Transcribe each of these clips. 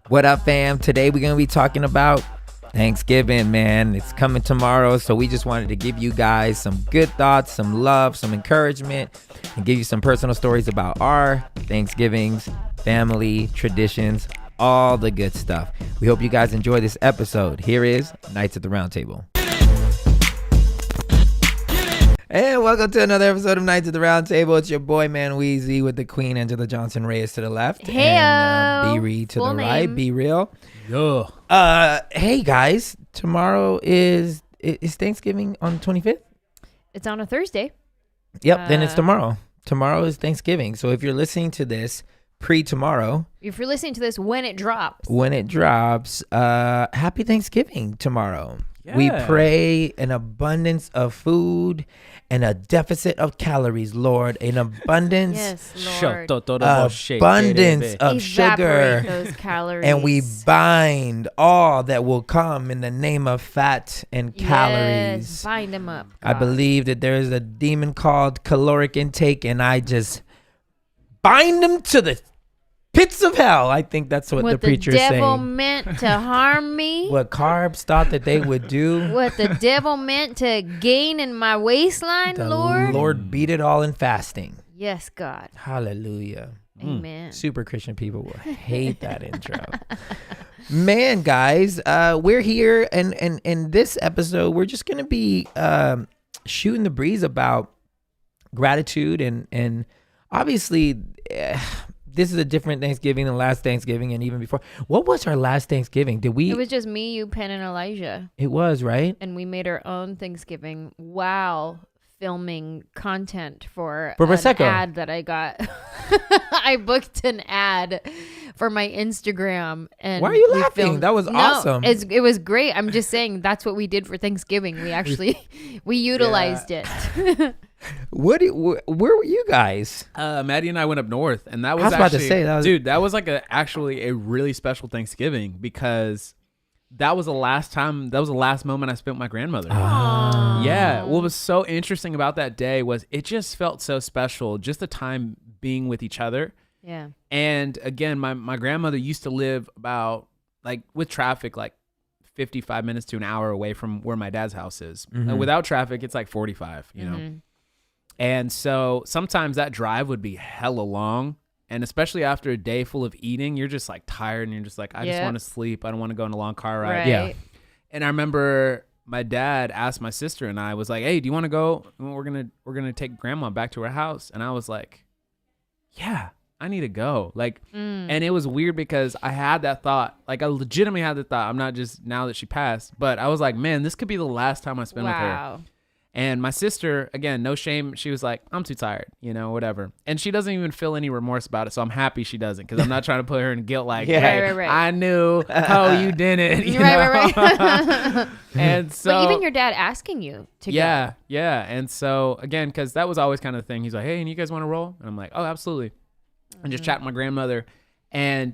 What up, fam? Today we're going to be talking about Thanksgiving, man. It's coming tomorrow, so we just wanted to give you guys some good thoughts, some love, some encouragement, and give you some personal stories about our Thanksgivings, family, traditions, all the good stuff. We hope you guys enjoy this episode. Here is Knights at the Round Table. And welcome to another episode of Knights at the Round Table. It's your boy, MANWELL'S, with the Queen, Angela Johnson Reyes to the left. Hey, and B-Ree to the right. Be real. Hey, guys. Tomorrow is Thanksgiving on the 25th? It's on a Thursday. Yep, then it's tomorrow. Tomorrow is Thanksgiving. So if you're listening to this pre-tomorrow. If you're listening to this when it drops. Happy Thanksgiving tomorrow. Yeah. We pray an abundance of food and a deficit of calories, Lord. An abundance, Yes, Lord. abundance of sugar. Evaporate those calories. And we bind all that will come in the name of fat and calories. Yes, bind them up. I believe that there is a demon called caloric intake, and I just bind them to the pits of hell. I think that's what the preacher is saying. What the devil meant to harm me. What carbs thought that they would do. What the devil meant to gain in my waistline, The Lord. Lord beat it all in fasting. Yes, God. Hallelujah. Amen. Super Christian people will hate that intro. Man, guys, we're here, and in this episode, we're just going to be shooting the breeze about gratitude, and obviously, this is a different Thanksgiving than last Thanksgiving and even before. What was our last Thanksgiving? It was just me, you, Penn, and Elijah. It was, right? And we made our own Thanksgiving while filming content for Prosecco. an ad that I got. I booked an ad for my Instagram. And why are you we laughing? filmed- That was awesome. It was great. I'm just saying that's what we did for Thanksgiving. We actually, we utilized it. Where were you guys? Maddie and I went up north, and that was I was about to actually, say, that was- like actually a really special Thanksgiving, because that was the last moment I spent with my grandmother. Ah. Yeah. What was so interesting about that day was it just felt so special, just the time being with each other. Yeah. And again, my grandmother used to live about, like, with traffic, like 55 minutes to an hour away from where my dad's house is. Mm-hmm. Without traffic, it's like 45, you know? And so sometimes that drive would be hella long. And especially after a day full of eating, you're just like tired and you're just like, I just want to sleep. I don't want to go on a long car ride. Right. Yeah. And I remember my dad asked my sister and I, was like, hey, do you want to go? We're going to take grandma back to her house. And I was like, yeah, I need to go. Like, and it was weird because I had that thought. Like, I legitimately had the thought. I'm not just now that she passed, but I was like, man, this could be the last time I spend with her. And my sister, again, no shame, she was like, I'm too tired, whatever. And she doesn't even feel any remorse about it. So I'm happy she doesn't, because I'm not trying to put her in guilt like, hey, Right. I knew, you didn't. You know? Right. And so. But even your dad asking you to go. Yeah. And so, again, because that was always kind of the thing. He's like, hey, and you guys want to roll? And I'm like, oh, absolutely. And just chat with my grandmother. And,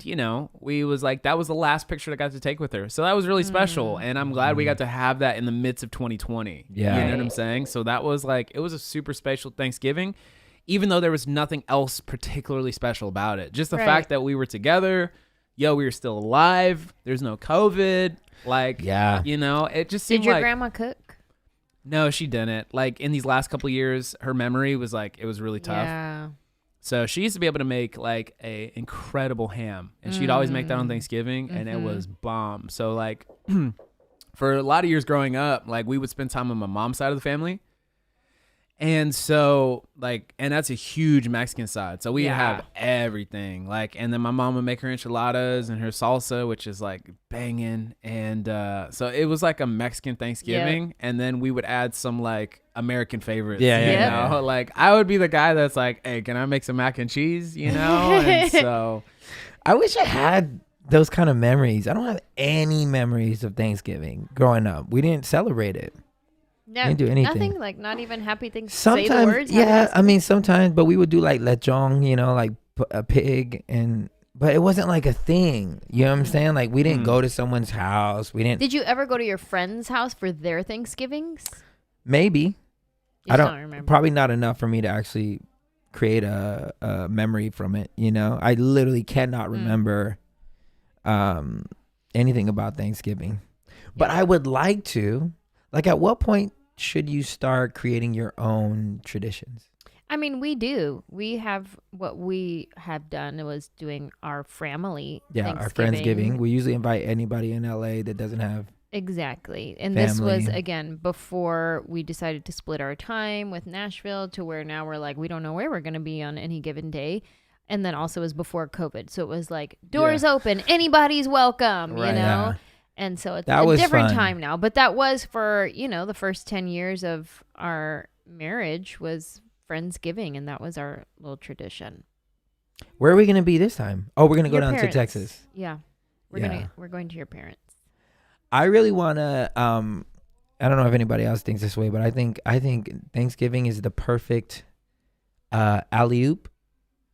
we was like, that was the last picture I got to take with her. So that was really special. And I'm glad we got to have that in the midst of 2020. Yeah. You know what I'm saying? So that was like, it was a super special Thanksgiving, even though there was nothing else particularly special about it. Just the fact that we were together. We were still alive. There's no COVID. Like, it just seemed like. Did your grandma cook? No, she didn't. Like, in these last couple of years, her memory was like, it was really tough. Yeah. So she used to be able to make like a incredible ham, and she'd always make that on Thanksgiving, and it was bomb. So like for a lot of years growing up, like we would spend time on my mom's side of the family. And so like, and that's a huge Mexican side. So we have everything, like, and then my mom would make her enchiladas and her salsa, which is like banging. And so it was like a Mexican Thanksgiving. And then we would add some like American favorites. Yeah. Like I would be the guy that's like, hey, can I make some mac and cheese? And so I wish I had those kind of memories. I don't have any memories of Thanksgiving growing up. We didn't celebrate it. No, didn't do anything. Nothing, like not even happy things. Sometimes, say the words. yeah. I mean, sometimes, but we would do like lechon, like a pig, but it wasn't like a thing. You know what I'm saying? Like we didn't go to someone's house. We didn't. Did you ever go to your friend's house for their Thanksgivings? Maybe. You I don't remember. Probably not enough for me to actually create a memory from it. I literally cannot remember anything about Thanksgiving. But I would like to, like, at what point should you start creating your own traditions? I mean, we do. We have what we have done was doing our family. Yeah, our Friendsgiving. We usually invite anybody in LA that doesn't have. Exactly. And family. This was, again, before we decided to split our time with Nashville to where now we're like, we don't know where we're going to be on any given day. And then also was before COVID. So it was like, doors open, anybody's welcome, you know? Yeah. And so it's that a was different fun. time now. But that was for, the first 10 years of our marriage was Friendsgiving. And that was our little tradition. Where are we going to be this time? Oh, we're going to go Your down parents. to Texas. Yeah. We're going to your parents. I really want to, I don't know if anybody else thinks this way, but I think Thanksgiving is the perfect alley-oop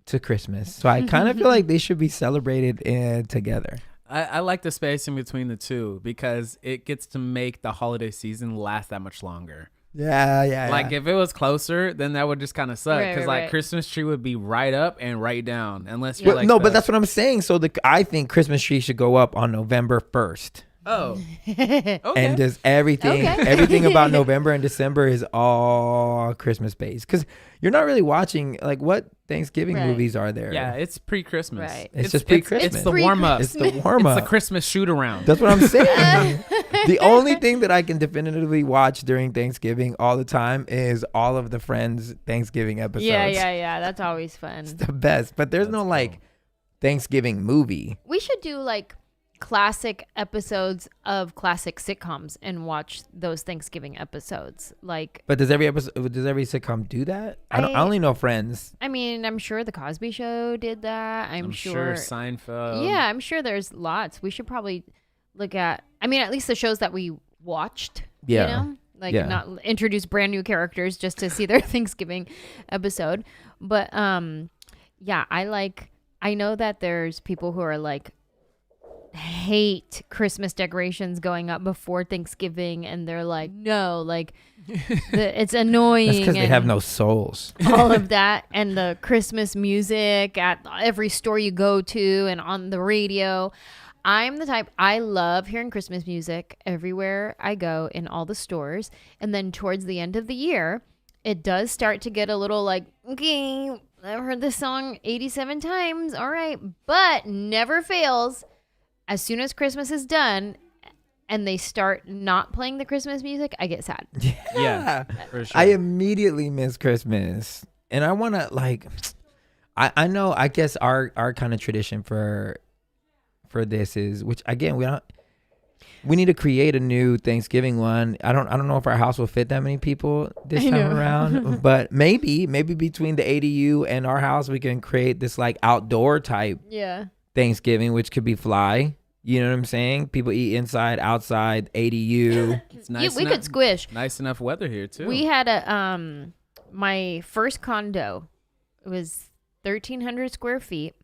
to Christmas. So I kind of feel like they should be celebrated together. I like the space in between the two because it gets to make the holiday season last that much longer. Yeah. Like if it was closer, then that would just kind of suck because Right. Christmas tree would be right up and right down unless you're But that's what I'm saying. So I think Christmas tree should go up on November 1st. Oh, okay. And just everything about November and December is all Christmas based because you're not really watching like what Thanksgiving movies are there. Yeah, it's pre-Christmas. Right. It's just pre-Christmas. It's the warm-up. It's the warm-up. It's the Christmas shoot-around. That's what I'm saying. The only thing that I can definitively watch during Thanksgiving all the time is all of the Friends Thanksgiving episodes. Yeah. That's always fun. It's the best. But there's no like Thanksgiving movie. We should do like classic episodes of classic sitcoms and watch those Thanksgiving episodes. Like, But does every sitcom do that? I only know Friends. I mean, I'm sure the Cosby Show did that. I'm sure Seinfeld. Yeah, I'm sure there's lots. We should probably look at, I mean, at least the shows that we watched. Yeah. You know? Like not introduce brand new characters just to see their Thanksgiving episode. But I know that there's people who are like hate Christmas decorations going up before Thanksgiving and they're like, no, like it's annoying. That's because they have no souls. All of that and the Christmas music at every store you go to and on the radio. I'm the type, I love hearing Christmas music everywhere I go in all the stores. And then towards the end of the year, it does start to get a little like, okay, I've heard this song 87 times. All right. But never fails. As soon as Christmas is done and they start not playing the Christmas music, I get sad. Yeah, for sure. I immediately miss Christmas. And I want to like, I know, I guess our kind of tradition for this is, which again, we need to create a new Thanksgiving one. I don't know if our house will fit that many people this time around, but maybe between the ADU and our house, we can create this like outdoor type Thanksgiving, which could be fly. You know what I'm saying? People eat inside, outside, ADU. It's nice. We could squish. Nice enough weather here too. We had my first condo. It was 1,300 square feet.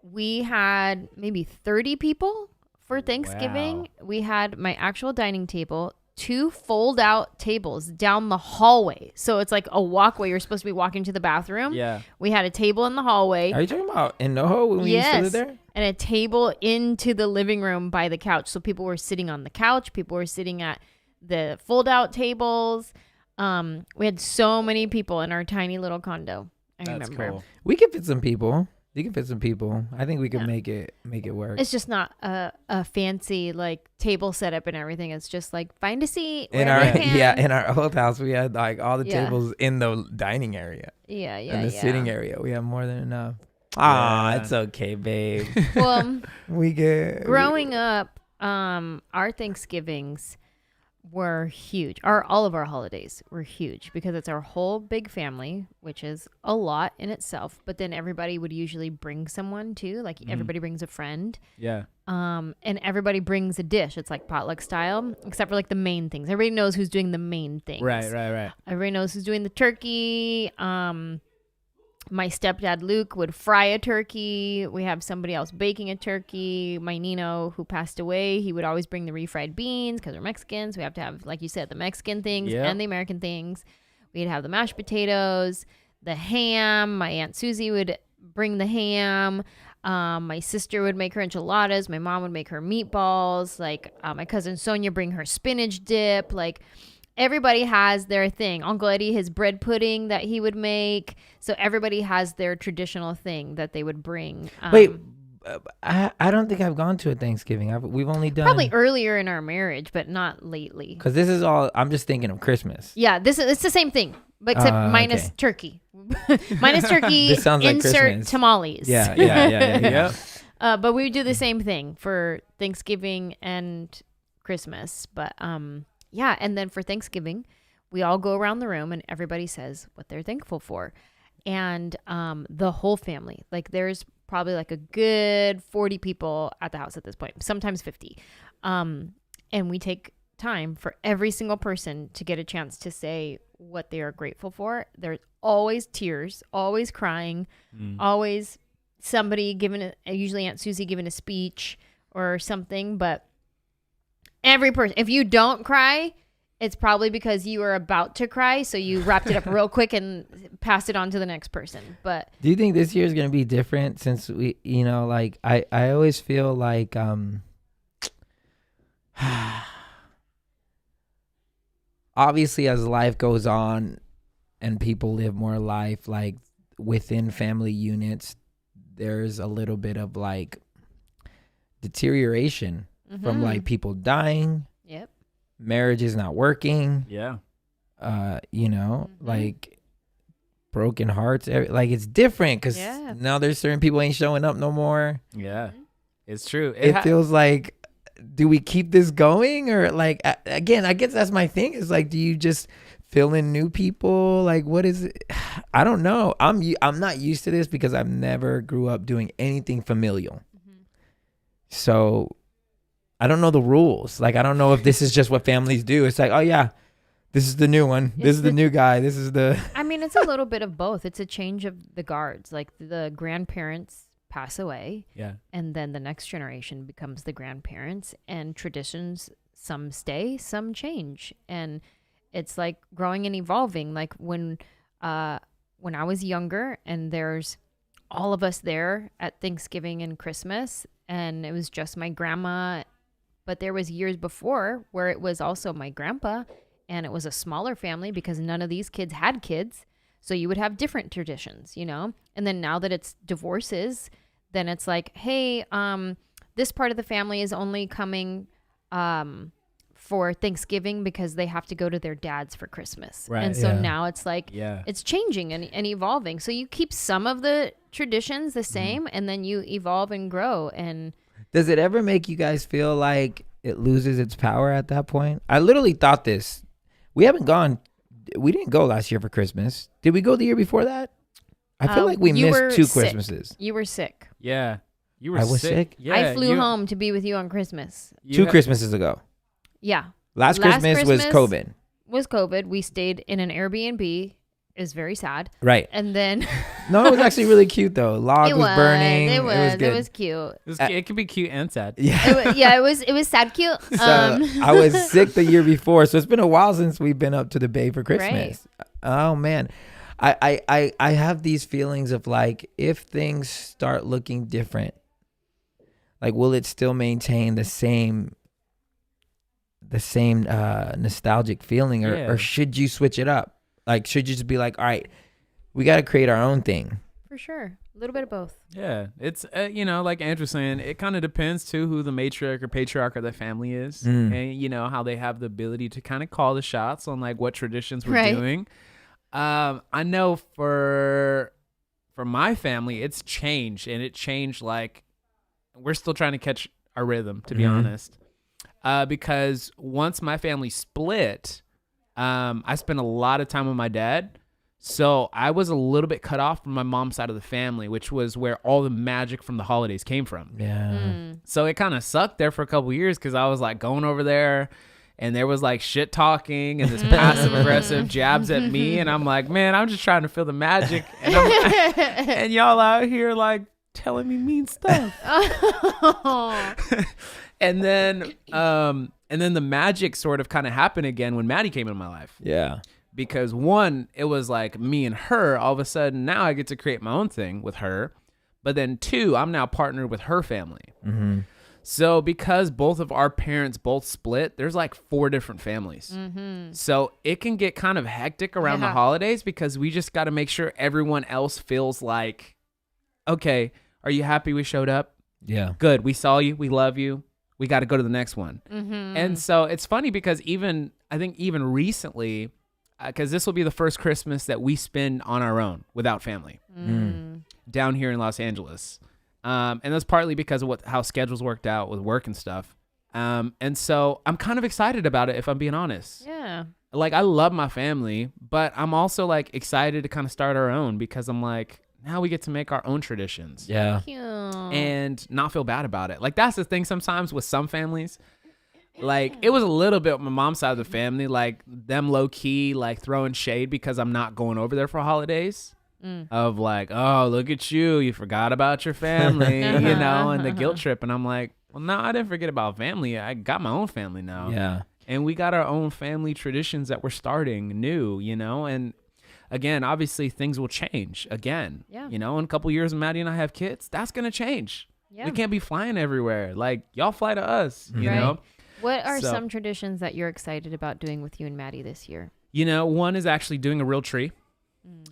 We had maybe 30 people for Thanksgiving. Wow. We had my actual dining table, 2 fold-out tables down the hallway. So it's like a walkway. You're supposed to be walking to the bathroom. Yeah. We had a table in the hallway. Are you talking about in NoHo when we used to live there? And a table into the living room by the couch. So people were sitting on the couch. People were sitting at the fold-out tables. We had so many people in our tiny little condo. I remember. Cool. We could fit some people. You can fit some people. I think we can make it work. It's just not a fancy like table setup and everything. It's just like find a seat. In our old house, we had like all the Yeah. tables in the dining area. Yeah. In the sitting area, we have more than enough. Yeah. It's okay, babe. Well, We get growing up, our Thanksgivings were huge. All of our holidays were huge because it's our whole big family, which is a lot in itself. But then everybody would usually bring someone too. Like everybody brings a friend. Yeah. And everybody brings a dish. It's like potluck style, except for like the main things. Everybody knows who's doing the main things. Right. Everybody knows who's doing the turkey. My stepdad Luke would fry a turkey. We have somebody else baking a turkey. My Nino, who passed away, he would always bring the refried beans because we're Mexicans. We have to have, like you said, the Mexican things and the American things. We'd have the mashed potatoes, the ham. My Aunt Susie would bring the ham. My sister would make her enchiladas. My mom would make her meatballs. Like my cousin Sonia bring her spinach dip. Like everybody has their thing. Uncle Eddie, his bread pudding that he would make. So everybody has their traditional thing that they would bring. Wait, I don't think I've gone to a Thanksgiving. We've only done Probably earlier in our marriage, but not lately. because this is all. I'm just thinking of Christmas. Yeah, it's the same thing, but except minus okay. turkey. Minus turkey. This sounds like insert Christmas. tamales. Yeah. Yep. But we do the same thing for Thanksgiving and Christmas. But yeah, and then for Thanksgiving, we all go around the room and everybody says what they're thankful for, and the whole family. Like there's probably like a good 40 people at the house at this point, sometimes 50. And we take time for every single person to get a chance to say what they are grateful for. There's always tears, always crying, always somebody giving usually Aunt Susie giving a speech or something. But every person, if you don't cry, it's probably because you were about to cry, so you wrapped it up real quick and passed it on to the next person. But do you think this year is going to be different since we, like I always feel like obviously as life goes on and people live more life, like within family units, there's a little bit of like deterioration from like people dying. Yep. Marriage is not working. Yeah. Like broken hearts. Like it's different because now there's certain people ain't showing up no more. Yeah. It's true. It feels like, do we keep this going or like, again, I guess that's my thing is like, do you just fill in new people? Like, what is it? I don't know. I'm not used to this because I've never grew up doing anything familial. So I don't know the rules. Like, I don't know if this is just what families do. It's like, oh yeah, this is the new one. This is the new guy. This is the. I mean, it's a little bit of both. It's a change of the guards. Like the grandparents pass away. Yeah. And then the next generation becomes the grandparents, and traditions, some stay, some change. And it's like growing and evolving. Like when I was younger and there's all of us there at Thanksgiving and Christmas, and it was just my grandma. But there was years before where it was also my grandpa, and it was a smaller family because none of these kids had kids. So you would have different traditions, And then now that it's divorces, then it's like, hey, this part of the family is only coming for Thanksgiving because they have to go to their dad's for Christmas. Right. And so now it's like, Yeah. it's changing and evolving. So you keep some of the traditions the same, and then you evolve and grow. And Does it ever make you guys feel like it loses its power at that point? I literally thought this. We didn't go last year for Christmas. Did we go the year before that? I feel like we missed 2 Christmases. You were sick. Yeah. You were I was sick? Yeah. I flew home to be with you on Christmas. 2 Christmases ago. Yeah. Last Christmas was COVID. Was COVID. We stayed in an Airbnb. It was very sad. Right. And then No, it was actually really cute though. Log was burning. It was good. It was cute. It can be cute and sad. Yeah. It was sad cute. So I was sick the year before, so it's been a while since we've been up to the Bay for Christmas. Right. Oh man, I have these feelings of like, if things start looking different, like will it still maintain the same nostalgic feeling, or should you switch it up? Like, should you just be like, all right, we got to create our own thing? For sure. A little bit of both. Yeah. It's, like Andrew's saying, it kind of depends, too, who the matriarch or patriarch of the family is. And, how they have the ability to kind of call the shots on, like, what traditions we're doing. I know for my family, it's changed. And it changed, like, we're still trying to catch our rhythm, to be honest. Because once my family split, I spent a lot of time with my dad. So I was a little bit cut off from my mom's side of the family, which was where all the magic from the holidays came from. Yeah. So it kind of sucked there for a couple of years because I was like going over there and there was like shit talking and this passive aggressive jabs at me. And I'm like, man, I'm just trying to feel the magic. And, and y'all out here like telling me mean stuff. And then the magic sort of kind of happened again when Maddie came into my life. Yeah. Because one, it was like me and her. All of a sudden, now I get to create my own thing with her. But then 2, I'm now partnered with her family. So because both of our parents both split, there's like 4 different families. So it can get kind of hectic around the holidays because we just got to make sure everyone else feels like, okay, are you happy we showed up? Yeah. Good. We saw you. We love you. We got to go to the next one. And so it's funny because I think even recently, because this will be the first Christmas that we spend on our own without family down here in Los Angeles. And that's partly because of how schedules worked out with work and stuff. And so I'm kind of excited about it, if I'm being honest. Yeah. Like, I love my family, but I'm also like excited to kind of start our own because I'm like, now we get to make our own traditions. Yeah. Cute. And not feel bad about it. Like, that's the thing sometimes with some families. Like, it was a little bit my mom's side of the family, like them low key, like throwing shade because I'm not going over there for holidays. Of like, oh, look at you. You forgot about your family, you know, and the guilt trip. And I'm like, well, no, I didn't forget about family. I got my own family now. Yeah. And we got our own family traditions that we're starting new, you know, and again, obviously things will change again. Yeah. You know, in a couple years when Maddie and I have kids, that's going to change. Yeah. We can't be flying everywhere. Like, y'all fly to us, you know? What are So- some traditions that you're excited about doing with you and Maddie this year? You know, one is actually doing a real tree.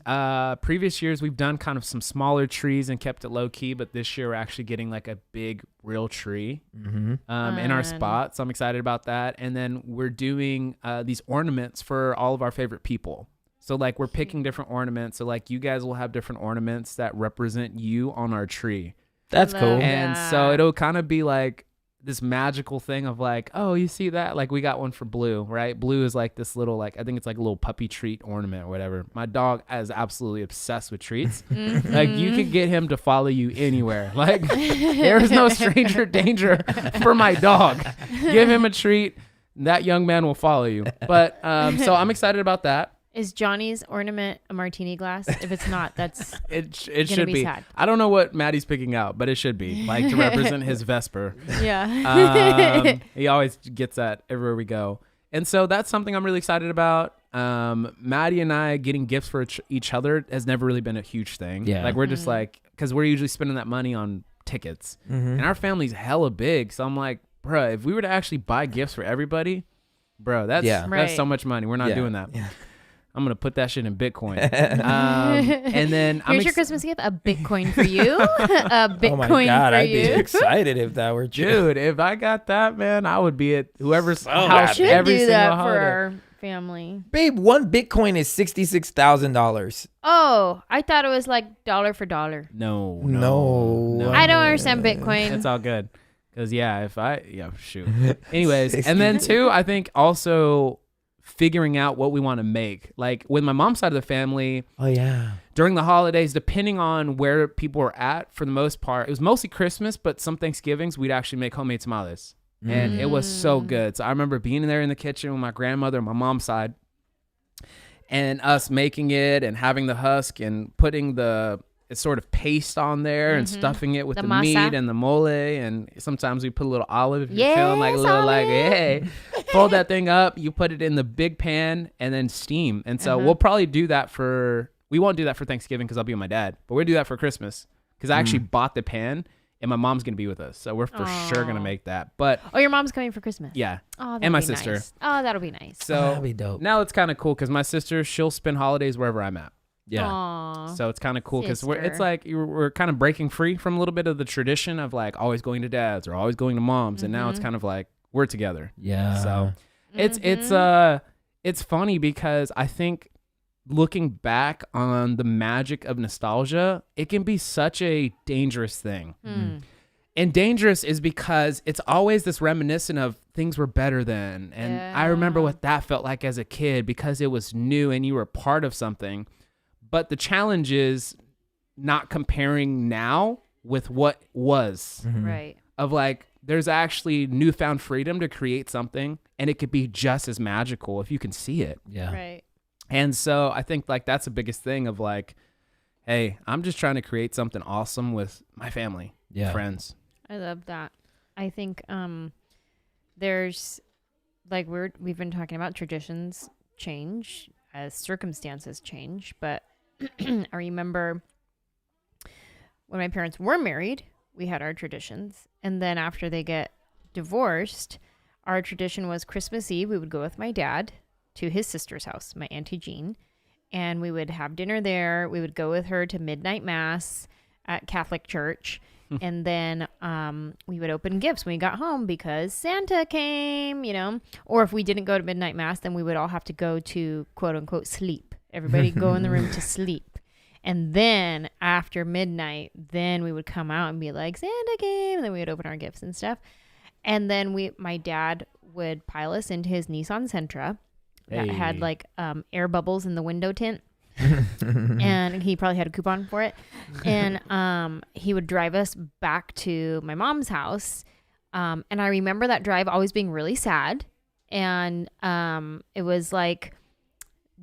Previous years we've done kind of some smaller trees and kept it low key, but this year we're actually getting like a big real tree in our spot. So I'm excited about that. And then we're doing these ornaments for all of our favorite people. So like we're picking different ornaments. So like you guys will have different ornaments that represent you on our tree. That's Love cool. that. And so it'll kind of be like this magical thing of like, oh, you see that? Like we got one for Blue, right? Blue is like this little, like, I think it's like a little puppy treat ornament or whatever. My dog is absolutely obsessed with treats. Like you could get him to follow you anywhere. Like there is no stranger danger for my dog. Give him a treat. That young man will follow you. But so I'm excited about that. Is Johnny's ornament a martini glass? If it's not, that's It gonna should be be. sad. I don't know what Maddie's picking out, but it should be like to represent his Vesper. yeah. He always gets that everywhere we go. And so that's something I'm really excited about. Maddie and I getting gifts for each other has never really been a huge thing. Yeah. Like we're just like, because we're usually spending that money on tickets. And our family's hella big. So I'm like, bruh, if we were to actually buy gifts for everybody, bro, that's Right. so much money. We're not Yeah. doing that. Yeah. I'm going to put that shit in Bitcoin. And then Here's your Christmas gift: a Bitcoin for you. A Bitcoin Oh my God, for I'd you. be excited if that were true. Dude, if I got that, man, I would be at whoever's house happy. Should every do single that holiday. for our family. Babe, one Bitcoin is $66,000. Oh, I thought it was like dollar for dollar. No. I don't understand Bitcoin. It's all good. Because, shoot. Anyways, and then, too, I think also figuring out what we want to make. Like, with my mom's side of the family, Oh, yeah. during the holidays, depending on where people were at, for the most part, it was mostly Christmas, but some Thanksgivings, we'd actually make homemade tamales. And it was so good. So I remember being there in the kitchen with my grandmother on my mom's side and us making it and having the husk and putting the sort of paste on there and stuffing it with The the masa. meat and the mole. And sometimes we put a little olive if you're Yes, feeling like a little like, olive. hey, fold that thing up. You put it in the big pan and then steam. And so we'll probably do that we won't do that for Thanksgiving because I'll be with my dad, but we'll do that for Christmas because I actually bought the pan. And my mom's going to be with us. So we're for sure going to make that. But Oh, your mom's coming for Christmas. yeah. Oh, And my that'll be sister. nice. Oh, that'll be nice. So That'd be dope. now it's kind of cool because my sister, she'll spend holidays wherever I'm at. Yeah. Aw. So it's kind of cool because it's Sister. like we're kind of breaking free from a little bit of the tradition of like always going to dad's or always going to mom's. And now it's kind of like we're together. Yeah. So it's funny because I think looking back on the magic of nostalgia, it can be such a dangerous thing. And dangerous is because it's always this reminiscent of things were better then. And I remember what that felt like as a kid because it was new and you were part of something. But the challenge is not comparing now with what was. Right. Of like, there's actually newfound freedom to create something and it could be just as magical if you can see it. Yeah. Right. And so I think like that's the biggest thing of like, hey, I'm just trying to create something awesome with my family, friends. I love that. I think there's like we've been talking about traditions change as circumstances change, but I remember when my parents were married, we had our traditions. And then after they get divorced, our tradition was Christmas Eve. We would go with my dad to his sister's house, my Auntie Jean, and we would have dinner there. We would go with her to midnight mass at Catholic church. And then we would open gifts when we got home because Santa came, you know. Or if we didn't go to midnight mass, then we would all have to go to quote unquote sleep. Everybody go in the room to sleep. And then after midnight, then we would come out and be like, Santa came. And then we would open our gifts and stuff. And then my dad would pile us into his Nissan Sentra that had like air bubbles in the window tint. And he probably had a coupon for it. And he would drive us back to my mom's house. And I remember that drive always being really sad. And it was like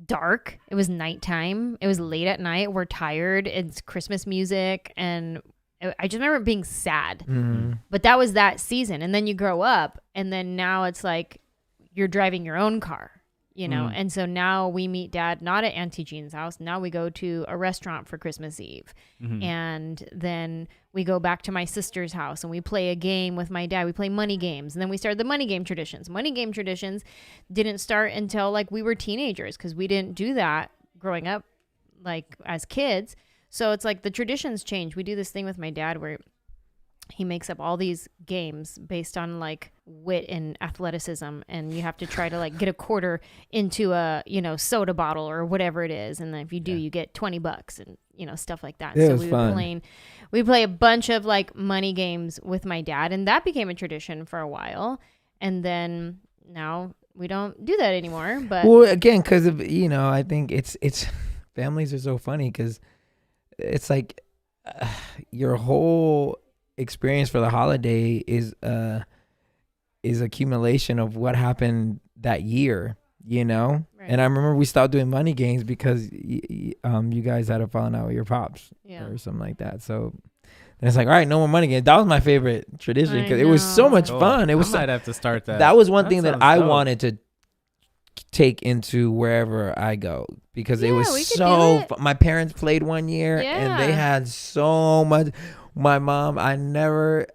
dark. It was nighttime. It was late at night. We're tired. It's Christmas music. And I just remember it being sad. Mm-hmm. But that was that season. And then you grow up. And then now it's like you're driving your own car. You know, and so now we meet Dad not at Auntie Jean's house. Now we go to a restaurant for Christmas Eve. Mm-hmm. And then we go back to my sister's house and we play a game with my dad. We play money games. And then we started the money game traditions. Money game traditions didn't start until like we were teenagers because we didn't do that growing up like as kids. So it's like the traditions change. We do this thing with my dad where he makes up all these games based on like wit and athleticism, and you have to try to like get a quarter into a, you know, soda bottle or whatever it is, and then if you do, you get $20 and, you know, stuff like that. It was fun. We play a bunch of like money games with my dad, and that became a tradition for a while, and then now we don't do that anymore. But well, again, because of, you know, I think it's families are so funny because it's like your whole experience for the holiday is accumulation of what happened that year, you know. Right. And I remember we stopped doing money games because you guys had a falling out with your pops or something like that. So and it's like, all right, no more money games. That was my favorite tradition because it was so much fun. It was I might have to start that. That was one thing that I wanted to take into wherever I go because it was so fun. My parents played one year and they had so much. My mom, I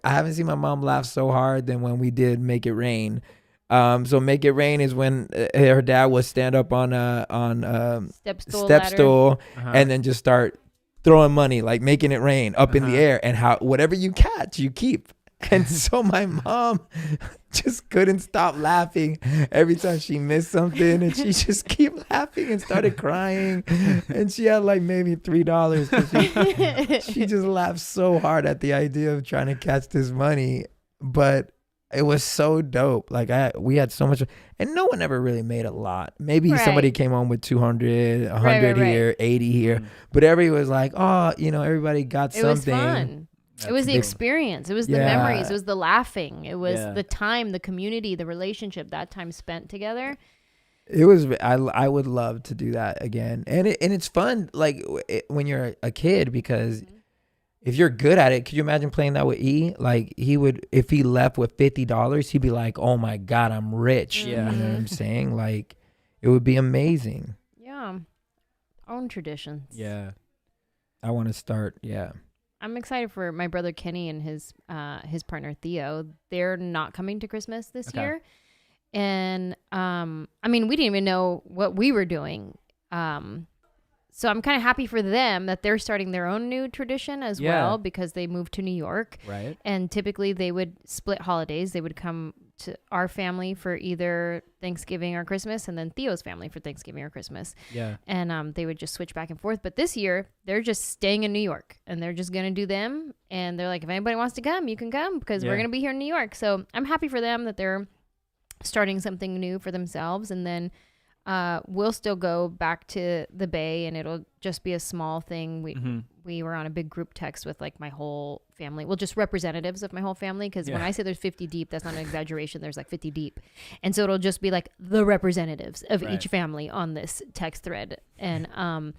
haven't seen my mom laugh so hard than when we did Make It Rain. So Make It Rain is when her dad would stand up on a step stool and then just start throwing money, like making it rain up in the air, and how whatever you catch, you keep. And so my mom just couldn't stop laughing every time she missed something, and she just keep laughing and started crying. And she had like maybe $3 because she just laughed so hard at the idea of trying to catch this money. But it was so dope. Like we had so much, and no one ever really made a lot. Maybe somebody came home with 200, 100 here, 80 here, but everybody was like, oh, you know, everybody got something. It was fun. It was the experience. It was the memories. It was the laughing. It was the time, the community, the relationship, that time spent together. It was. I would love to do that again, and it's fun. Like when you're a kid, because if you're good at it, could you imagine playing that with E? Like he would, if he left with $50, he'd be like, "Oh my God, I'm rich." Yeah, you know what I'm saying? Like it would be amazing. Yeah, own traditions. Yeah, I want to start. Yeah. I'm excited for my brother Kenny and his partner Theo. They're not coming to Christmas this year. And I mean, we didn't even know what we were doing. So I'm kind of happy for them that they're starting their own new tradition as well, because they moved to New York. Right. And typically they would split holidays. They would come to our family for either Thanksgiving or Christmas, and then Theo's family for Thanksgiving or Christmas. Yeah. And they would just switch back and forth. But this year they're just staying in New York, and they're just going to do them. And they're like, if anybody wants to come, you can come, because we're going to be here in New York. So I'm happy for them that they're starting something new for themselves. And then we'll still go back to the Bay, and it'll just be a small thing. We were on a big group text with like my whole family. Well, just representatives of my whole family, because when I say there's 50 deep, that's not an exaggeration. There's like 50 deep. And so it'll just be like the representatives of each family on this text thread. And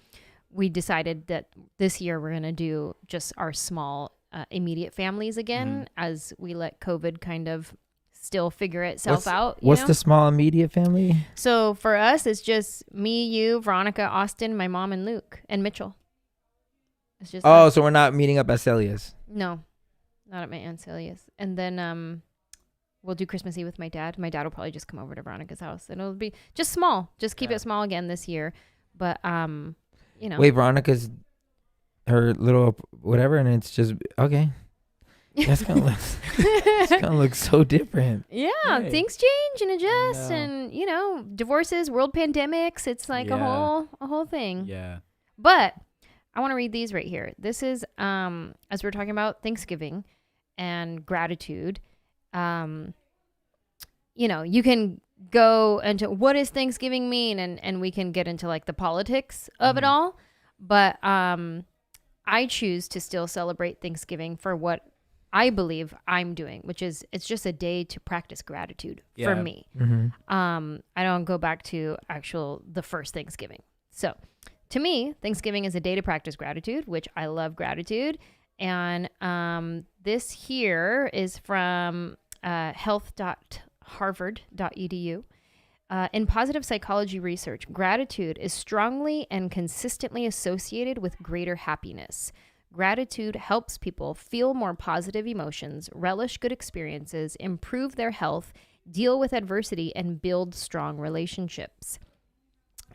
we decided that this year we're going to do just our small immediate families again, as we let COVID kind of still figure itself out. What's the small immediate family? So for us, it's just me, you, Veronica, Austin, my mom, and Luke, and Mitchell. It's just Oh, so we're not meeting up at Celia's. no, not at my Aunt Celia's. And then we'll do Christmas Eve with my dad. My dad will probably just come over to Veronica's house, and it'll be just small. Just keep it small again this year. But you know. Wait, Veronica's her little whatever, and it's just okay. That's gonna look so different. Yeah, Right. things change and adjust, know. and you know, divorces, world pandemics. It's like a whole thing. Yeah. But I want to read these right here. This is as we're talking about Thanksgiving and gratitude. You know, you can go into what does Thanksgiving mean, and we can get into like the politics of it all. But I choose to still celebrate Thanksgiving for what I believe I'm doing, which is it's just a day to practice gratitude for me. I don't go back to the first Thanksgiving. So to me, Thanksgiving is a day to practice gratitude, which I love gratitude. And this here is from health.harvard.edu. In positive psychology research, gratitude is strongly and consistently associated with greater happiness. Gratitude helps people feel more positive emotions, relish good experiences, improve their health, deal with adversity, and build strong relationships.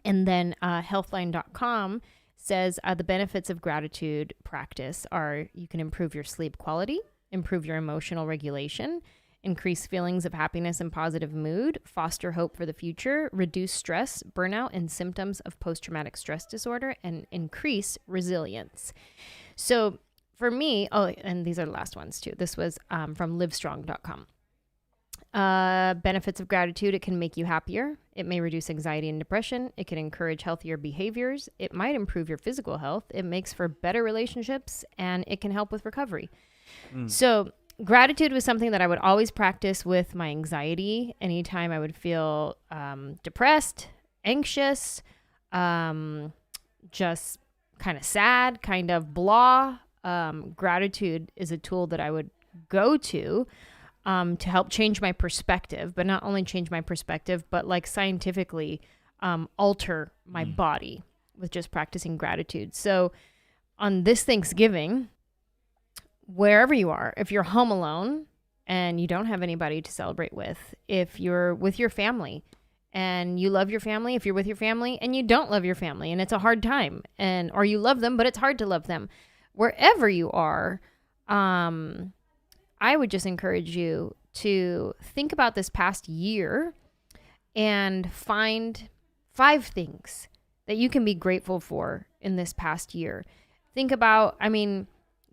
And then healthline.com says the benefits of gratitude practice are you can improve your sleep quality, improve your emotional regulation, increase feelings of happiness and positive mood, foster hope for the future, reduce stress, burnout, and symptoms of post-traumatic stress disorder, and increase resilience. So for me, and these are the last ones too. This was from livestrong.com. Benefits of gratitude: it can make you happier. It may reduce anxiety and depression. It can encourage healthier behaviors. It might improve your physical health. It makes for better relationships, and it can help with recovery. So gratitude was something that I would always practice with my anxiety. Anytime I would feel depressed, anxious, just kind of sad, kind of blah, gratitude is a tool that I would go to help change my perspective, but not only change my perspective, but like scientifically alter my body with just practicing gratitude. So on this Thanksgiving, wherever you are, if you're home alone and you don't have anybody to celebrate with, if you're with your family and you love your family, if you're with your family and you don't love your family and it's a hard time, or you love them but it's hard to love them, wherever you are, I would just encourage you to think about this past year and find 5 things that you can be grateful for in this past year. Think about,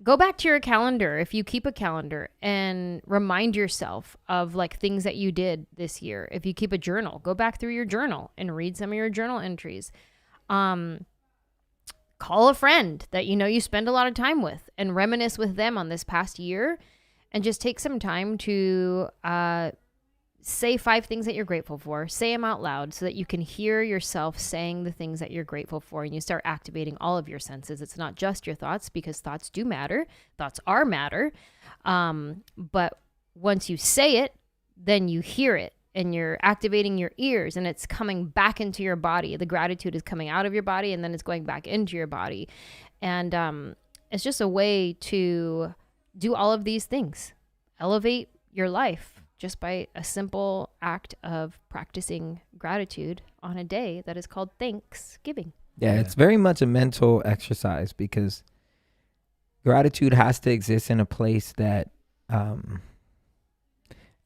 go back to your calendar if you keep a calendar and remind yourself of like things that you did this year. If you keep a journal, go back through your journal and read some of your journal entries. Call a friend that you know you spend a lot of time with and reminisce with them on this past year, and just take some time to say 5 things that you're grateful for. Say them out loud so that you can hear yourself saying the things that you're grateful for, and you start activating all of your senses. It's not just your thoughts, because thoughts do matter. Thoughts are matter. But once you say it, then you hear it, and you're activating your ears, and it's coming back into your body. The gratitude is coming out of your body, and then it's going back into your body. And it's just a way to do all of these things. Elevate your life just by a simple act of practicing gratitude on a day that is called Thanksgiving. Yeah, it's very much a mental exercise, because gratitude has to exist in a place that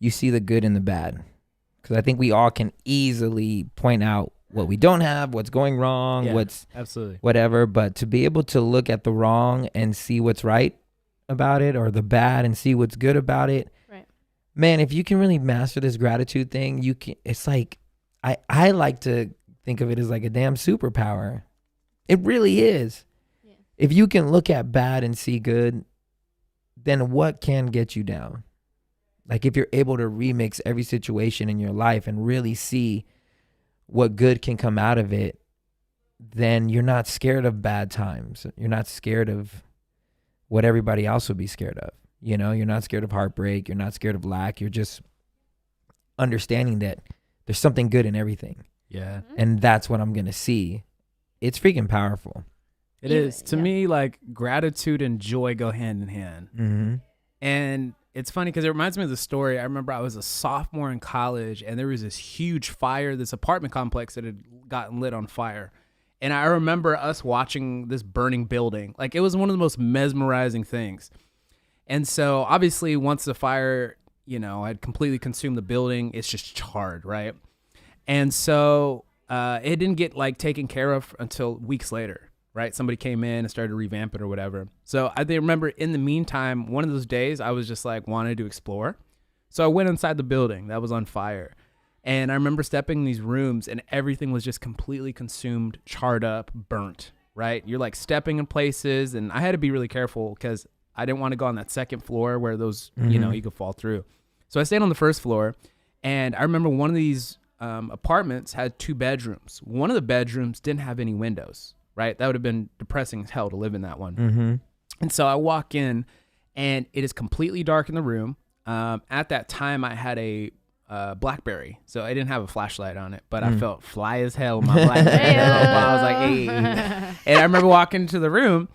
you see the good and the bad. Because I think we all can easily point out what we don't have, what's going wrong, what's absolutely whatever. But to be able to look at the wrong and see what's right about it, or the bad and see what's good about it. Right. Man, if you can really master this gratitude thing, you can. It's like I like to think of it as like a damn superpower. It really is. Yeah. If you can look at bad and see good, then what can get you down? Like if you're able to remix every situation in your life and really see what good can come out of it, then you're not scared of bad times. You're not scared of what everybody else would be scared of. You know, you're not scared of heartbreak. You're not scared of lack. You're just understanding that there's something good in everything. Yeah. And that's what I'm going to see. It's freaking powerful. It is. To me, like gratitude and joy go hand in hand. Mm-hmm. And it's funny because it reminds me of the story. I remember I was a sophomore in college and there was this huge fire, this apartment complex that had gotten lit on fire. And I remember us watching this burning building. Like, it was one of the most mesmerizing things. And so obviously once the fire, had completely consumed the building, it's just charred, right? And so it didn't get like taken care of until weeks later, right? Somebody came in and started to revamp it or whatever. So I remember in the meantime, one of those days I was just like wanted to explore. So I went inside the building that was on fire. And I remember stepping in these rooms and everything was just completely consumed, charred up, burnt, right? You're like stepping in places, and I had to be really careful because I didn't want to go on that second floor where those, you could fall through. So I stayed on the first floor, and I remember one of these apartments had 2 bedrooms. One of the bedrooms didn't have any windows, right? That would have been depressing as hell to live in that one. Mm-hmm. And so I walk in, and it is completely dark in the room. At that time, I had a BlackBerry, so I didn't have a flashlight on it, but I felt fly as hell in my BlackBerry. I was like, hey. And I remember walking into the room,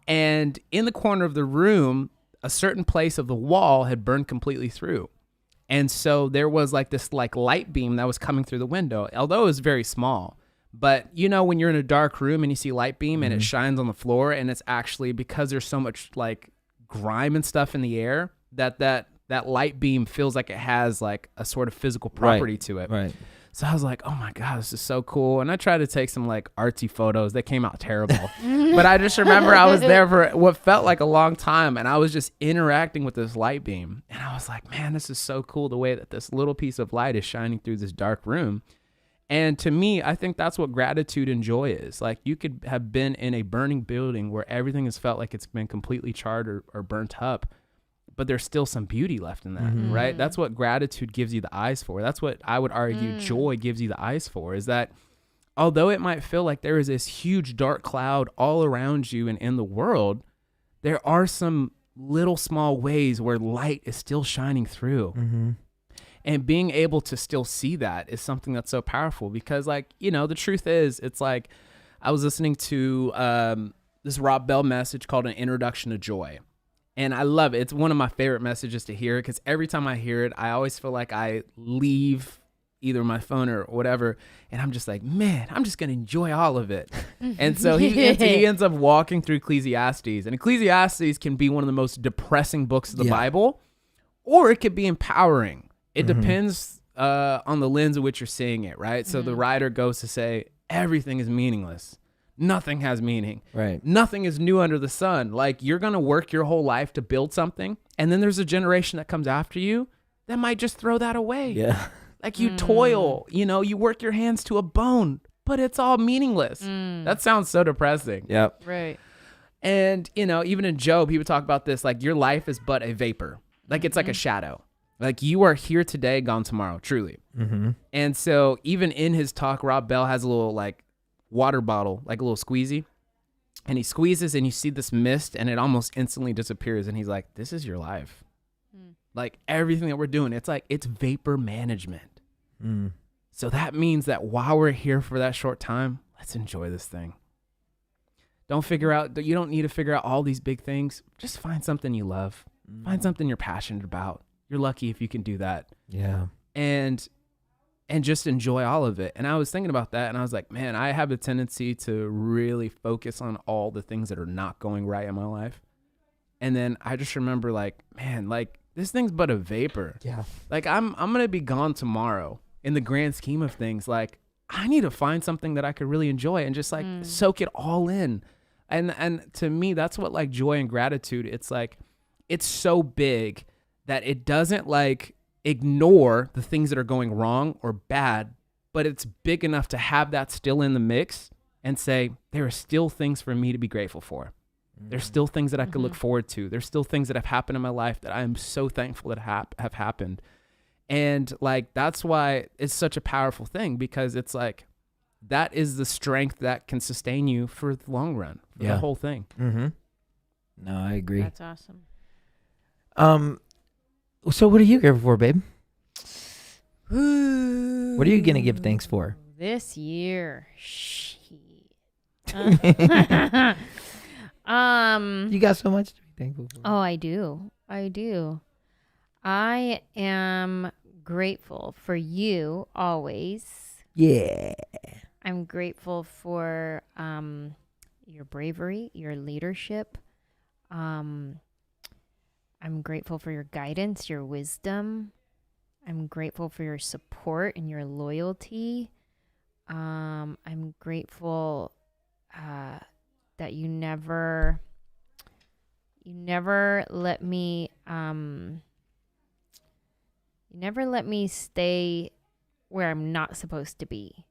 and in the corner of the room, a certain place of the wall had burned completely through. And so there was like this like light beam that was coming through the window, although it was very small. But when you're in a dark room and you see light beam and it shines on the floor, and it's actually because there's so much like grime and stuff in the air that light beam feels like it has like a sort of physical property to it. Right. So I was like, oh my God, this is so cool. And I tried to take some like artsy photos. They came out terrible. But I just remember I was there for what felt like a long time, and I was just interacting with this light beam. And I was like, man, this is so cool the way that this little piece of light is shining through this dark room. And to me, I think that's what gratitude and joy is. Like, you could have been in a burning building where everything has felt like it's been completely charred or burnt up, but there's still some beauty left in that, right? That's what gratitude gives you the eyes for. That's what I would argue joy gives you the eyes for, is that although it might feel like there is this huge dark cloud all around you and in the world, there are some little small ways where light is still shining through. Mm-hmm. And being able to still see that is something that's so powerful, because like, the truth is, it's like I was listening to this Rob Bell message called An Introduction to Joy. And I love it. It's one of my favorite messages to hear, because every time I hear it, I always feel like I leave either my phone or whatever, and I'm just like, man, I'm just going to enjoy all of it. And so he ends up walking through Ecclesiastes. And Ecclesiastes can be one of the most depressing books of the Bible, or it could be empowering. It depends on the lens in which you're seeing it, right? So the writer goes to say, everything is meaningless. Nothing has meaning. Right. Nothing is new under the sun. Like, you're going to work your whole life to build something, and then there's a generation that comes after you that might just throw that away. Yeah. Like, you toil, you work your hands to a bone, but it's all meaningless. That sounds so depressing. Yep. Right. And, even in Job, he would talk about this, like, your life is but a vapor. Like, it's like a shadow. Like, you are here today, gone tomorrow, truly. Mm-hmm. And so even in his talk, Rob Bell has a little, like, water bottle, like a little squeezy, and he squeezes and you see this mist and it almost instantly disappears, and he's like, this is your life. Like, everything that we're doing, it's like, it's vapor management. So that means that while we're here for that short time, let's enjoy this thing. You don't need to figure out all these big things. Just find something you love. Find something you're passionate about. You're lucky if you can do that. Yeah. And just enjoy all of it. And I was thinking about that, and I was like, man, I have a tendency to really focus on all the things that are not going right in my life. And then I just remember, like, man, like, this thing's but a vapor. Yeah. Like, I'm going to be gone tomorrow. In the grand scheme of things, like, I need to find something that I could really enjoy and just like soak it all in. And to me, that's what like joy and gratitude, it's like, it's so big that it doesn't like ignore the things that are going wrong or bad, but it's big enough to have that still in the mix and say, there are still things for me to be grateful for. There's still things that I could look forward to. There's still things that have happened in my life that I am so thankful that have happened. And like, that's why it's such a powerful thing, because it's like, that is the strength that can sustain you for the long run, for the whole thing. No, I agree. That's awesome. So what are you grateful for, babe? What are you going to give thanks for? This year. You got so much to be thankful for. Oh, I do. I am grateful for you always. Yeah. I'm grateful for your bravery, your leadership. I'm grateful for your guidance, your wisdom. I'm grateful for your support and your loyalty. I'm grateful that you never let me stay where I'm not supposed to be.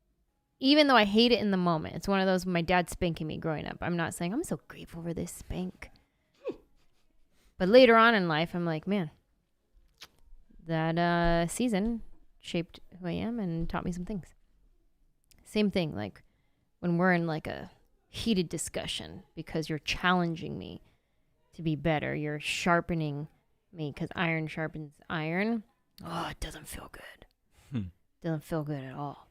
Even though I hate it in the moment. It's one of those, my dad spanking me growing up. I'm not saying I'm so grateful for this spank. But later on in life, I'm like, man, that season shaped who I am and taught me some things. Same thing, like when we're in like a heated discussion because you're challenging me to be better. You're sharpening me because iron sharpens iron. Oh, it doesn't feel good. Doesn't feel good at all.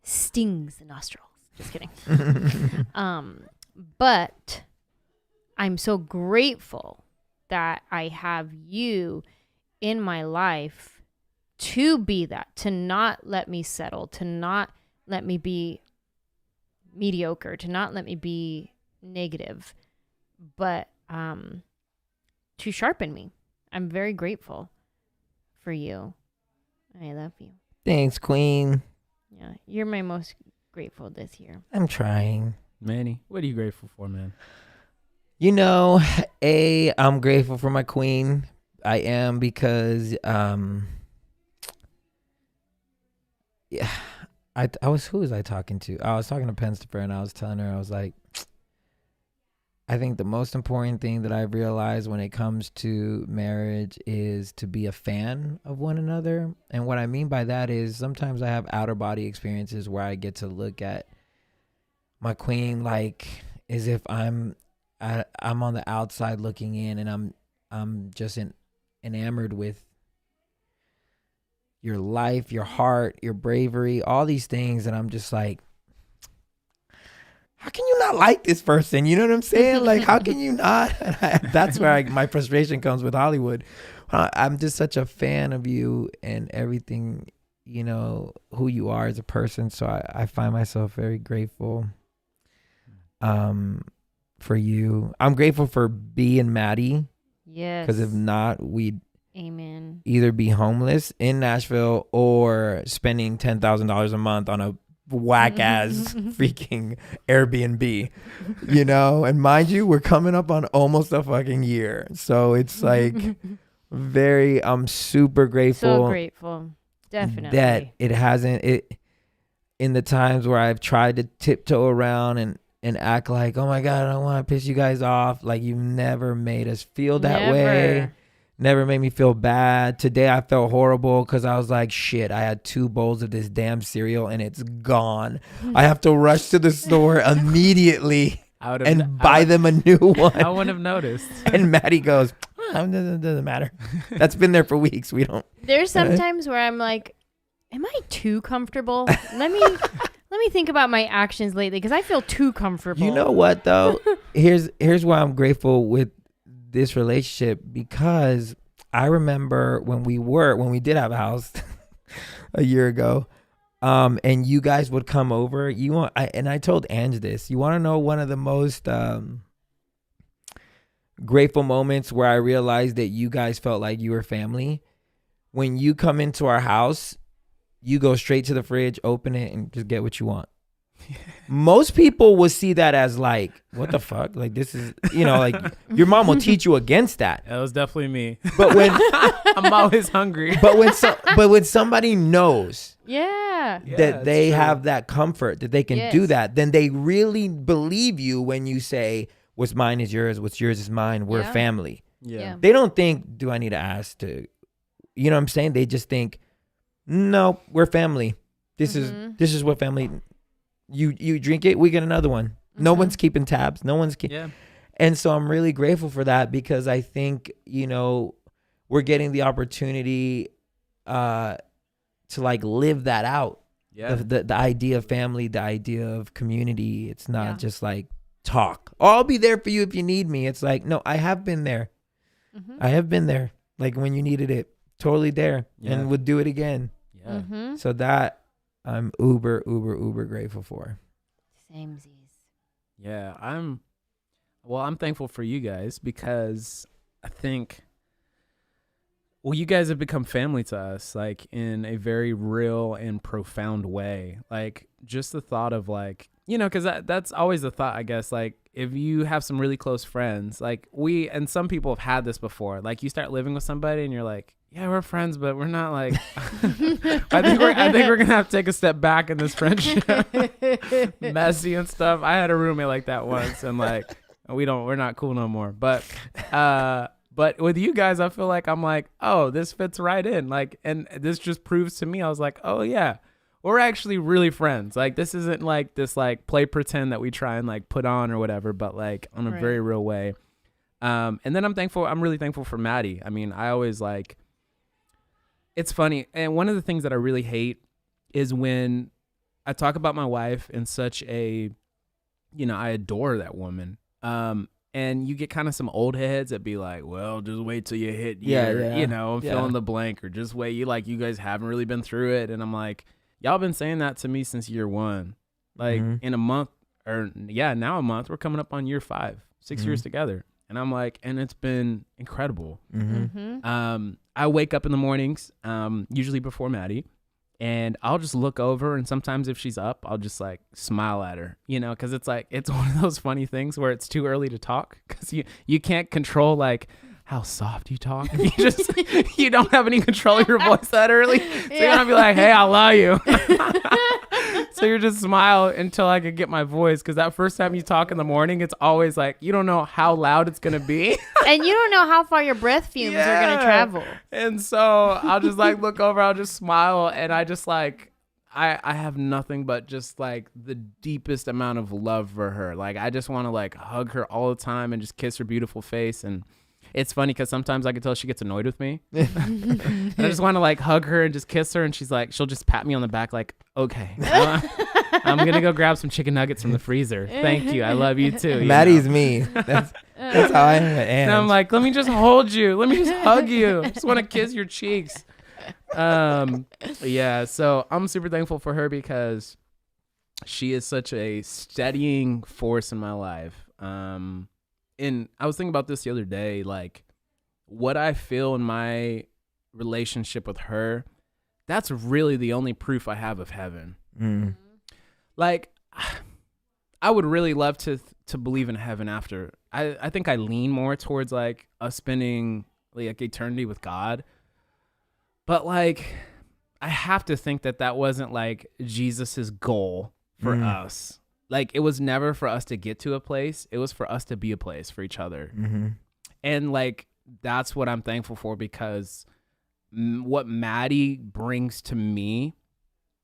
Stings the nostrils. Just kidding. But I'm so grateful that I have you in my life to be that, to not let me settle, to not let me be mediocre, to not let me be negative, but to sharpen me. I'm very grateful for you. I love you. Thanks, Queen. Yeah, you're my most grateful this year. I'm trying. Manny, what are you grateful for, man? You know, I'm grateful for my queen. I am because yeah, who was I talking to? I was talking to Penstapher and I was telling her, I was like, I think the most important thing that I've realized when it comes to marriage is to be a fan of one another. And what I mean by that is sometimes I have outer body experiences where I get to look at my queen like as if I'm on the outside looking in, and I'm just enamored with your life, your heart, your bravery, all these things, and I'm just like, how can you not like this person? You know what I'm saying? Like, how can you not? That's where my frustration comes with Hollywood. I'm just such a fan of you and everything, you know, who you are as a person. So I find myself very grateful for you. I'm grateful for B and Maddie. Yes. Because if not, we'd Amen. either be homeless in Nashville or spending $10,000 a month on a whack ass freaking Airbnb, you know. And mind you, we're coming up on almost a fucking year, so it's like I'm super grateful. So grateful, definitely, that it hasn't in the times where I've tried to tiptoe around and act like, oh my God, I don't want to piss you guys off. Like, you've never made us feel that way. Never made me feel bad. Today I felt horrible because I was like, shit, I had 2 bowls of this damn cereal and it's gone. I have to rush to the store immediately and buy them a new one. I wouldn't have noticed. And Maddie goes, it doesn't matter. That's been there for weeks. We don't. There's sometimes where I'm like, am I too comfortable? Let me think about my actions lately because I feel too comfortable. You know what though? Here's why I'm grateful with this relationship, because I remember when we did have a house a year ago, and you guys would come over. And I told Ange this. You want to know one of the most grateful moments where I realized that you guys felt like you were family? When you come into our house, you go straight to the fridge, open it, and just get what you want. Most people would see that as like, what the fuck? Like, this is, you know, like your mom will teach you against that. That was definitely me. But when I'm always hungry. But when somebody knows that they have that comfort, that they can do that, then they really believe you when you say, what's mine is yours, what's yours is mine. We're family. Yeah. They don't think, do I need to ask to, you know what I'm saying? They just think, no, we're family. This is what family. You drink it, we get another one. No one's keeping tabs. No one's And so I'm really grateful for that, because I think, you know, we're getting the opportunity to like live that out Yeah. The idea of family, the idea of community. It's not Yeah. just like talk. Oh, I'll be there for you if you need me. It's like, no, I have been there. Mhm. I have been there. Like when you needed it, totally there, Yeah. and would do it again. Yeah. Mhm. So that I'm uber grateful for. Samesies. Yeah, I'm thankful for you guys because I think, well, you guys have become family to us, like in a very real and profound way. Like just the thought of like, you know, because that's always the thought, I guess, like if you have some really close friends, like and some people have had this before, like you start living with somebody and you're like, yeah, we're friends, but we're not like, I think we're going to have to take a step back in this friendship. Messy and stuff. I had a roommate like that once and like, we're not cool no more. But with you guys, I feel like I'm like, oh, this fits right in. Like, and this just proves to me, I was like, oh yeah, we're actually really friends. Like, this isn't like this like play pretend that we try and like put on or whatever, but like on a very real way. And then I'm really thankful for Maddie. I mean, I always like, it's funny. And one of the things that I really hate is when I talk about my wife in such a, you know, I adore that woman. And you get kind of some old heads that be like, well, just wait till you hit you know, fill in the blank, or just wait. You guys haven't really been through it. And I'm like, y'all been saying that to me since year 1. Like in a month now a month, we're coming up on year 5, 6 years together. And I'm like, and it's been incredible. I wake up in the mornings, usually before Maddie, and I'll just look over, and sometimes if she's up, I'll just like smile at her, you know, because it's like, it's one of those funny things where it's too early to talk because you can't control like how soft you talk. You don't have any control of your voice that early. So you're going to be like, hey, I love you. So you just smile until I can get my voice, because that first time you talk in the morning, it's always like, you don't know how loud it's going to be. And you don't know how far your breath fumes are going to travel. And so I'll just like look over, I'll just smile, and I just like, I have nothing but just like the deepest amount of love for her. Like, I just want to like hug her all the time and just kiss her beautiful face. And it's funny because sometimes I can tell she gets annoyed with me. And I just want to like hug her and just kiss her. And she'll just pat me on the back like, okay, I'm going to go grab some chicken nuggets from the freezer. Thank you. I love you too. Maddie's me. That's how I am at Ange. And I'm like, let me just hold you. Let me just hug you. I just want to kiss your cheeks. Yeah. So I'm super thankful for her because she is such a steadying force in my life. And I was thinking about this the other day, like what I feel in my relationship with her, that's really the only proof I have of heaven. Like, I would really love to believe in heaven after. I think I lean more towards like us spending like eternity with God. But like, I have to think that wasn't like Jesus's goal for us. Like, it was never for us to get to a place. It was for us to be a place for each other. And like, that's what I'm thankful for, because what Maddie brings to me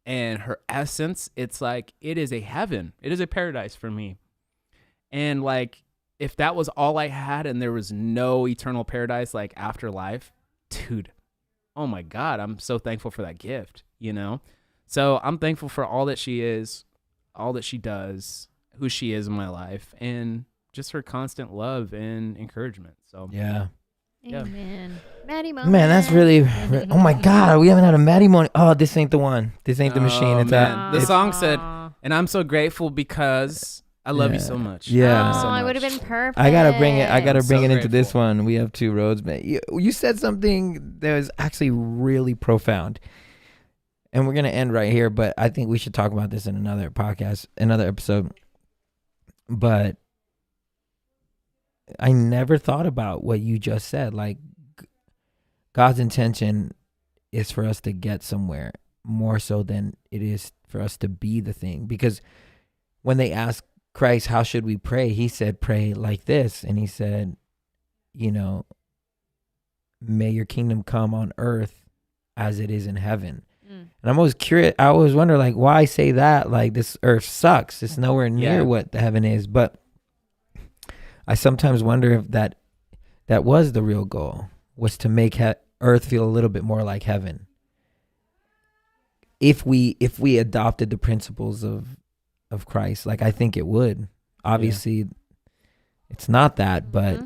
and her essence, it's like, it is a heaven. It is a paradise for me. And like, if that was all I had and there was no eternal paradise, like afterlife, dude, oh my God, I'm so thankful for that gift, you know? So I'm thankful for all that she is, all that she does, who she is in my life, and just her constant love and encouragement. So yeah. Amen. Maddie moment. Man, that's really, oh my God, we haven't had a Maddie moment. Oh, this ain't the one. This ain't the machine. It's man. The song said, and I'm so grateful because I love you so much. Yeah. Oh, so I much. would have been perfect. I gotta bring it. so into this grateful. one. We have 2 roads, man. You said something that was actually really profound, and we're gonna end right here. But I think we should talk about this in another podcast, another episode. But I never thought about what you just said. Like, God's intention is for us to get somewhere more so than it is for us to be the thing. Because when they asked Christ, how should we pray? He said, pray like this. And he said, you know, may your kingdom come on earth as it is in heaven. And I'm always curious. I always wonder, like, why say that? Like, this earth sucks. It's nowhere near what the heaven is. But I sometimes wonder if that was the real goal, was to make earth feel a little bit more like heaven. if we adopted the principles of Christ, like I think it would. Obviously, it's not that, but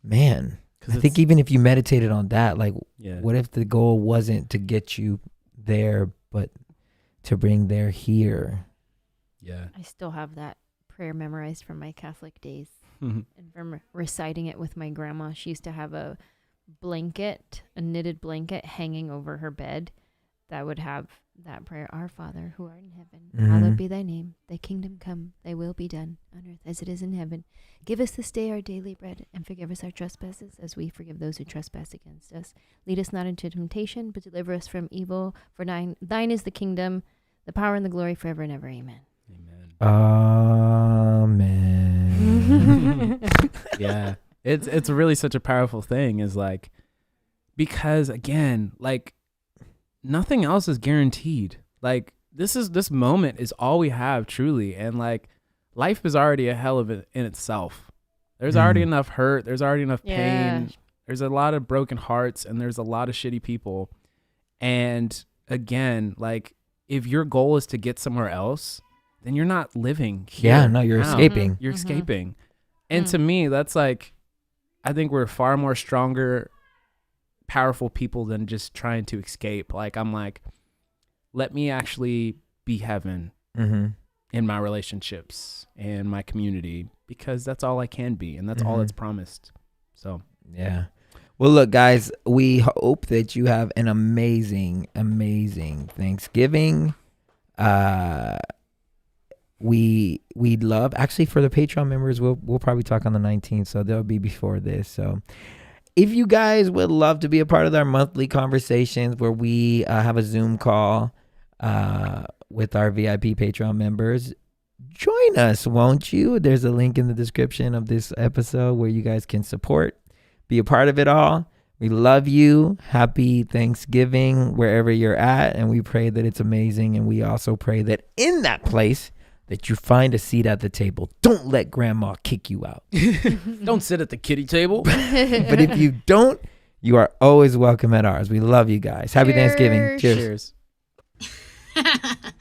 man, I think even if you meditated on that, like, what if the goal wasn't to get you there, but to bring there here? Yeah, I still have that prayer memorized from my Catholic days, and from reciting it with my grandma. She used to have a knitted blanket hanging over her bed that would have that prayer: Our Father who art in heaven, hallowed be thy name. Thy kingdom come, thy will be done on earth as it is in heaven. Give us this day our daily bread, and forgive us our trespasses as we forgive those who trespass against us. Lead us not into temptation, but deliver us from evil. For thine is the kingdom, the power, and the glory forever and ever. Amen. Amen. Yeah, it's really such a powerful thing, is like, because again, like, nothing else is guaranteed. Like, this moment is all we have, truly. And like, life is already a hell of it in itself. There's already enough hurt. There's already enough pain. There's a lot of broken hearts, and there's a lot of shitty people. And again, like, if your goal is to get somewhere else, then you're not living here. Yeah, no, you're escaping. You're escaping. And to me, that's like, I think we're far more stronger, powerful people than just trying to escape. Like, I'm like, let me actually be heaven in my relationships and my community, because that's all I can be, and that's all that's promised. So yeah. Well, look, guys, we hope that you have an amazing Thanksgiving. We'd love, actually, for the Patreon members, we'll probably talk on the 19th, so they'll be before this. So if you guys would love to be a part of our monthly conversations where we have a Zoom call with our VIP Patreon members, join us, won't you? There's a link in the description of this episode where you guys can support, be a part of it all. We love you. Happy Thanksgiving wherever you're at, and we pray that it's amazing. And we also pray that in that place that you find a seat at the table. Don't let grandma kick you out. Don't sit at the kiddie table. But if you don't, you are always welcome at ours. We love you guys. Happy Thanksgiving. Cheers. Cheers.